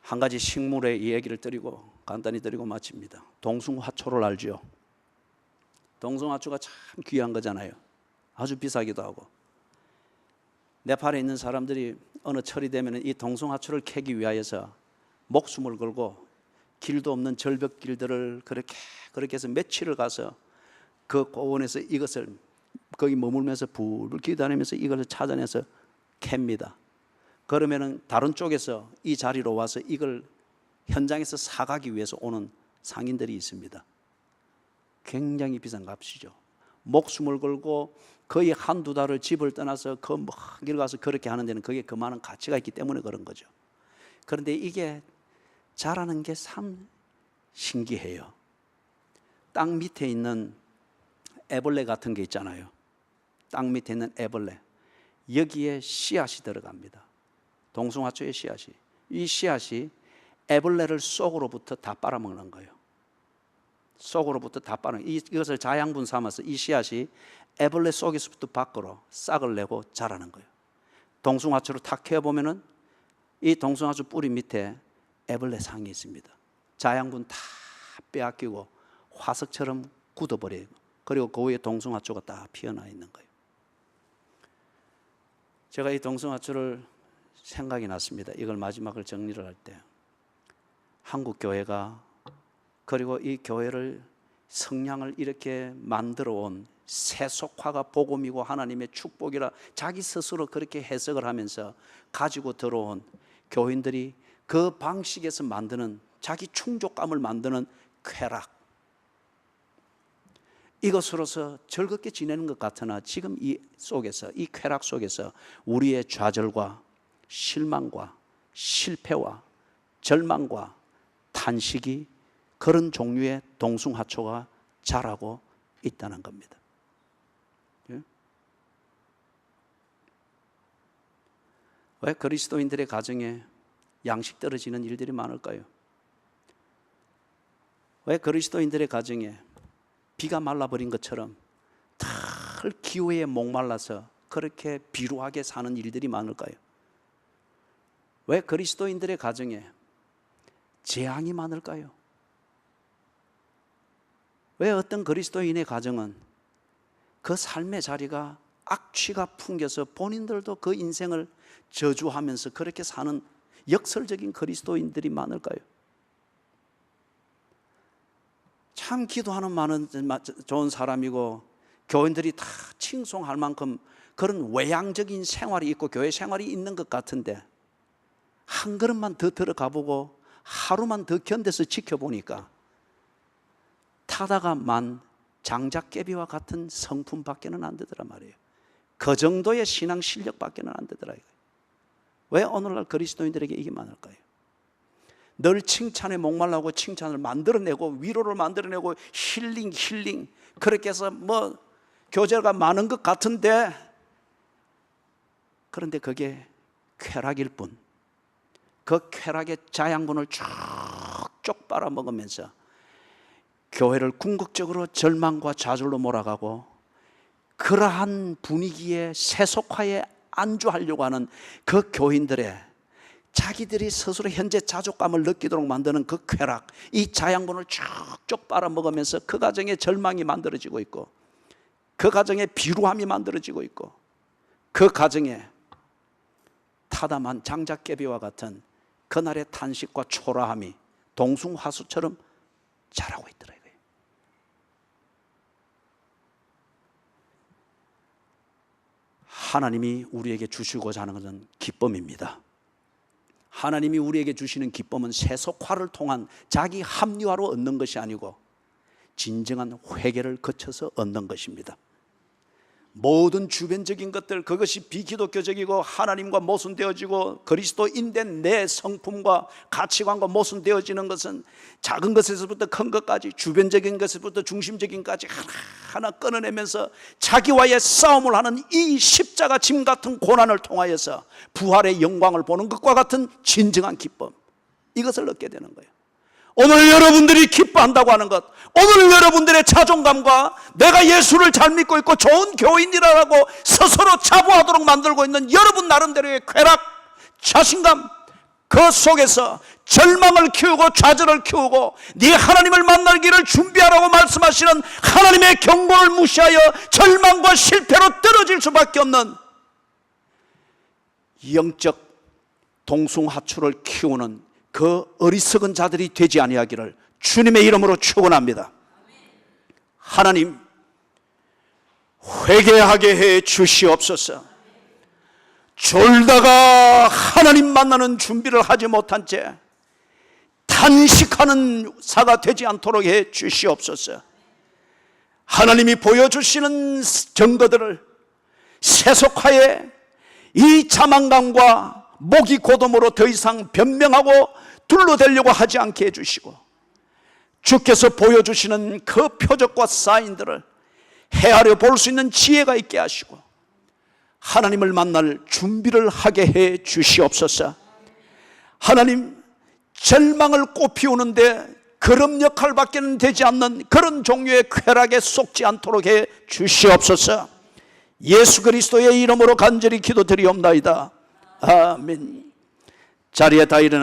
[SPEAKER 1] 한 가지 식물의 이야기를 드리고 간단히 드리고 마칩니다. 동숭화초를 알죠? 동숭화초가 참 귀한 거잖아요. 아주 비싸기도 하고. 네팔에 있는 사람들이 어느 철이 되면 이 동숭화초를 캐기 위하여서 목숨을 걸고 길도 없는 절벽길들을 그렇게 해서 며칠을 가서 그 고원에서 이것을 거기 머물면서 불을 기다리면서 이것을 찾아내서 캡니다. 그러면은 다른 쪽에서 이 자리로 와서 이걸 현장에서 사가기 위해서 오는 상인들이 있습니다. 굉장히 비싼 값이죠. 목숨을 걸고 거의 한두 달을 집을 떠나서 그 먼 길 가서 그렇게 하는 데는 그게 그만한 가치가 있기 때문에 그런 거죠. 그런데 이게 자라는 게 참 신기해요. 땅 밑에 있는 애벌레 같은 게 있잖아요. 땅 밑에 있는 애벌레, 여기에 씨앗이 들어갑니다. 동숭화초의 씨앗이, 이 씨앗이 애벌레를 속으로부터 다 빨아먹는 거예요. 속으로부터 다 빨아먹는, 이것을 자양분 삼아서 이 씨앗이 애벌레 속에서부터 밖으로 싹을 내고 자라는 거예요. 동숭화초를 탁 캐어보면은 이 동숭화초 뿌리 밑에 애벌레 상이 있습니다. 자양분 다 빼앗기고 화석처럼 굳어버려요. 그리고 그 위에 동숭화초가 다 피어나 있는 거예요. 제가 이 동숭화초를 생각이 났습니다. 이걸 마지막을 정리를 할 때 한국 교회가, 그리고 이 교회를 성량을 이렇게 만들어 온 세속화가 복음이고 하나님의 축복이라 자기 스스로 그렇게 해석을 하면서 가지고 들어온 교인들이 그 방식에서 만드는 자기 충족감을 만드는 쾌락, 이것으로서 즐겁게 지내는 것 같으나 지금 이 속에서, 이 쾌락 속에서 우리의 좌절과 실망과 실패와 절망과 탄식이, 그런 종류의 동숭화초가 자라고 있다는 겁니다. 왜 그리스도인들의 가정에 양식 떨어지는 일들이 많을까요? 왜 그리스도인들의 가정에 비가 말라버린 것처럼 털 기후에 목말라서 그렇게 비루하게 사는 일들이 많을까요? 왜 그리스도인들의 가정에 재앙이 많을까요? 왜 어떤 그리스도인의 가정은 그 삶의 자리가 악취가 풍겨서 본인들도 그 인생을 저주하면서 그렇게 사는 역설적인 그리스도인들이 많을까요? 참 기도하는 많은 좋은 사람이고 교인들이 다 칭송할 만큼 그런 외향적인 생활이 있고 교회 생활이 있는 것 같은데 한 걸음만 더 들어가 보고 하루만 더 견뎌서 지켜보니까 타다가 만 장작개비와 같은 성품밖에는 안 되더란 말이에요. 그 정도의 신앙 실력밖에는 안 되더라. 왜 오늘날 그리스도인들에게 이게 많을까요? 늘 칭찬에 목말라고 칭찬을 만들어내고 위로를 만들어내고 힐링 그렇게 해서 뭐 교제가 많은 것 같은데, 그런데 그게 쾌락일 뿐, 그 쾌락의 자양분을 쭉쭉 빨아먹으면서 교회를 궁극적으로 절망과 좌절로 몰아가고, 그러한 분위기에 세속화에 안주하려고 하는 그 교인들의 자기들이 스스로 현재 자족감을 느끼도록 만드는 그 쾌락, 이 자양분을 쭉쭉 빨아먹으면서 그 가정에 절망이 만들어지고 있고, 그 가정에 비루함이 만들어지고 있고, 그 가정에 타담한 장작개비와 같은 그날의 탄식과 초라함이 동숭하수처럼 자라고 있더라고요. 하나님이 우리에게 주시고자 하는 것은 기쁨입니다. 하나님이 우리에게 주시는 기쁨은 세속화를 통한 자기 합리화로 얻는 것이 아니고 진정한 회개를 거쳐서 얻는 것입니다. 모든 주변적인 것들, 그것이 비기독교적이고 하나님과 모순되어지고 그리스도인된 내 성품과 가치관과 모순되어지는 것은 작은 것에서부터 큰 것까지, 주변적인 것에서부터 중심적인 것까지 하나하나 끊어내면서 자기와의 싸움을 하는 이 십자가 짐 같은 고난을 통하여서 부활의 영광을 보는 것과 같은 진정한 기쁨, 이것을 얻게 되는 거예요. 오늘 여러분들이 기뻐한다고 하는 것, 오늘 여러분들의 자존감과 내가 예수를 잘 믿고 있고 좋은 교인이라고 스스로 자부하도록 만들고 있는 여러분 나름대로의 쾌락, 자신감, 그 속에서 절망을 키우고 좌절을 키우고 네 하나님을 만나기를 준비하라고 말씀하시는 하나님의 경고를 무시하여 절망과 실패로 떨어질 수밖에 없는 영적 동숭하초를 키우는 그 어리석은 자들이 되지 아니하기를 주님의 이름으로 축원합니다. 하나님, 회개하게 해 주시옵소서. 졸다가 하나님 만나는 준비를 하지 못한 채 탄식하는 사가 되지 않도록 해 주시옵소서. 하나님이 보여주시는 증거들을 세속화에 이 자만감과 목이 고dom으로 더 이상 변명하고 둘러대려고 하지 않게 해주시고, 주께서 보여주시는 그 표적과 사인들을 헤아려 볼 수 있는 지혜가 있게 하시고 하나님을 만날 준비를 하게 해 주시옵소서. 하나님, 절망을 꽃피우는데 그런 역할밖에는 되지 않는 그런 종류의 쾌락에 속지 않도록 해 주시옵소서. 예수 그리스도의 이름으로 간절히 기도드리옵나이다. 아멘. 자리에 다 일어나